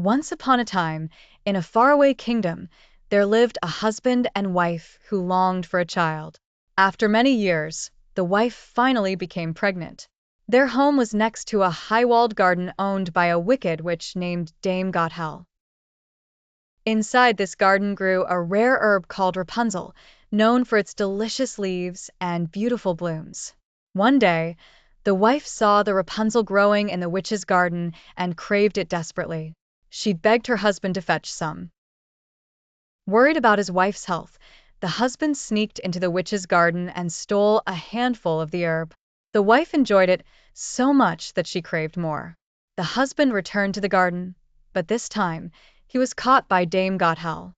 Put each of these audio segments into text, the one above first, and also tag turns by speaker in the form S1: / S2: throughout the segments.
S1: Once upon a time, in a faraway kingdom, there lived a husband and wife who longed for a child. After many years, the wife finally became pregnant. Their home was next to a high-walled garden owned by a wicked witch named Dame Gothel. Inside this garden grew a rare herb called Rapunzel, known for its delicious leaves and beautiful blooms. One day, the wife saw the Rapunzel growing in the witch's garden and craved it desperately. She begged her husband to fetch some. Worried about his wife's health, the husband sneaked into the witch's garden and stole a handful of the herb. The wife enjoyed it so much that she craved more. The husband returned to the garden, but this time, he was caught by Dame Gothel.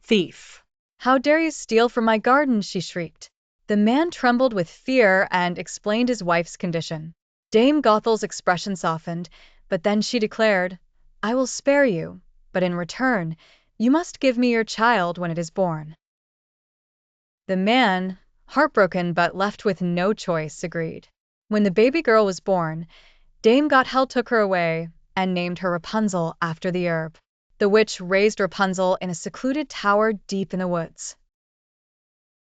S1: "Thief! How dare you steal from my garden?" she shrieked. The man trembled with fear and explained his wife's condition. Dame Gothel's expression softened, but then she declared, "I will spare you, but in return, you must give me your child when it is born." The man, heartbroken but left with no choice, agreed. When the baby girl was born, Dame Gothel took her away and named her Rapunzel after the herb. The witch raised Rapunzel in a secluded tower deep in the woods.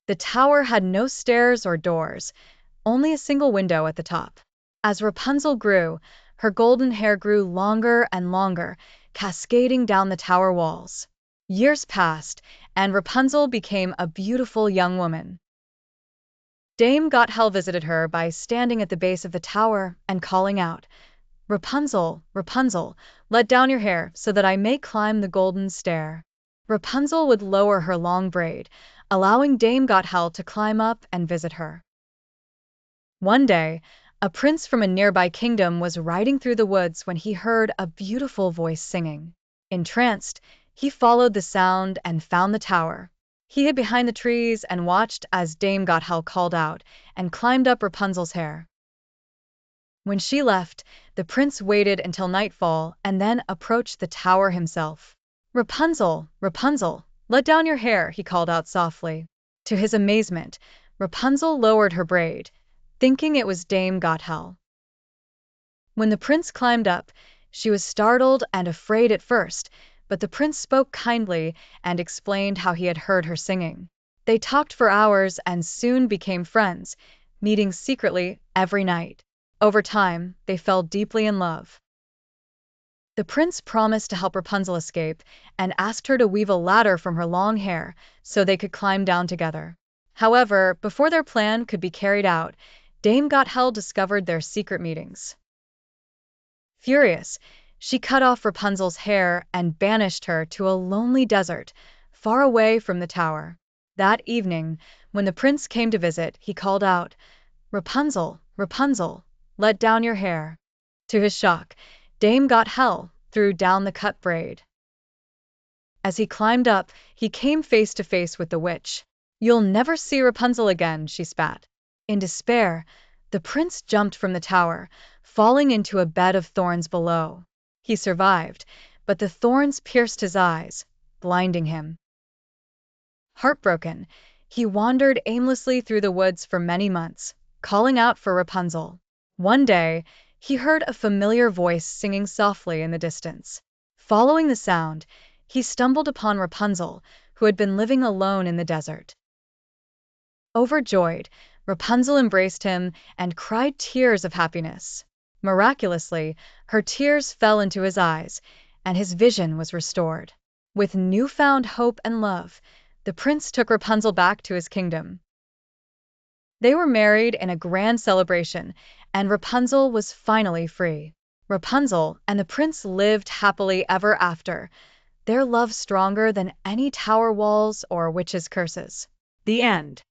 S1: The tower had no stairs or doors, only a single window at the top. As Rapunzel grew, her golden hair grew longer and longer, cascading down the tower walls. Years passed, and Rapunzel became a beautiful young woman. Dame Gothel visited her by standing at the base of the tower and calling out, "Rapunzel, Rapunzel, let down your hair so that I may climb the golden stair." Rapunzel would lower her long braid, allowing Dame Gothel to climb up and visit her. One day, a prince from a nearby kingdom was riding through the woods when he heard a beautiful voice singing. Entranced, he followed the sound and found the tower. He hid behind the trees and watched as Dame Gothel called out and climbed up Rapunzel's hair. When she left, the prince waited until nightfall and then approached the tower himself. "Rapunzel, Rapunzel, let down your hair," he called out softly. To his amazement, Rapunzel lowered her braid, thinking it was Dame Gothel. When the prince climbed up, she was startled and afraid at first, but the prince spoke kindly and explained how he had heard her singing. They talked for hours and soon became friends, meeting secretly every night. Over time, they fell deeply in love. The prince promised to help Rapunzel escape and asked her to weave a ladder from her long hair so they could climb down together. However, before their plan could be carried out, Dame Gothel discovered their secret meetings. Furious, she cut off Rapunzel's hair and banished her to a lonely desert, far away from the tower. That evening, when the prince came to visit, he called out, "Rapunzel, Rapunzel, let down your hair." To his shock, Dame Gothel threw down the cut braid. As he climbed up, he came face to face with the witch. "You'll never see Rapunzel again," she spat. In despair, the prince jumped from the tower, falling into a bed of thorns below. He survived, but the thorns pierced his eyes, blinding him. Heartbroken, he wandered aimlessly through the woods for many months, calling out for Rapunzel. One day, he heard a familiar voice singing softly in the distance. Following the sound, he stumbled upon Rapunzel, who had been living alone in the desert. Overjoyed, Rapunzel embraced him and cried tears of happiness. Miraculously, her tears fell into his eyes, and his vision was restored. With newfound hope and love, the prince took Rapunzel back to his kingdom. They were married in a grand celebration, and Rapunzel was finally free. Rapunzel and the prince lived happily ever after, their love stronger than any tower walls or witches' curses. The end.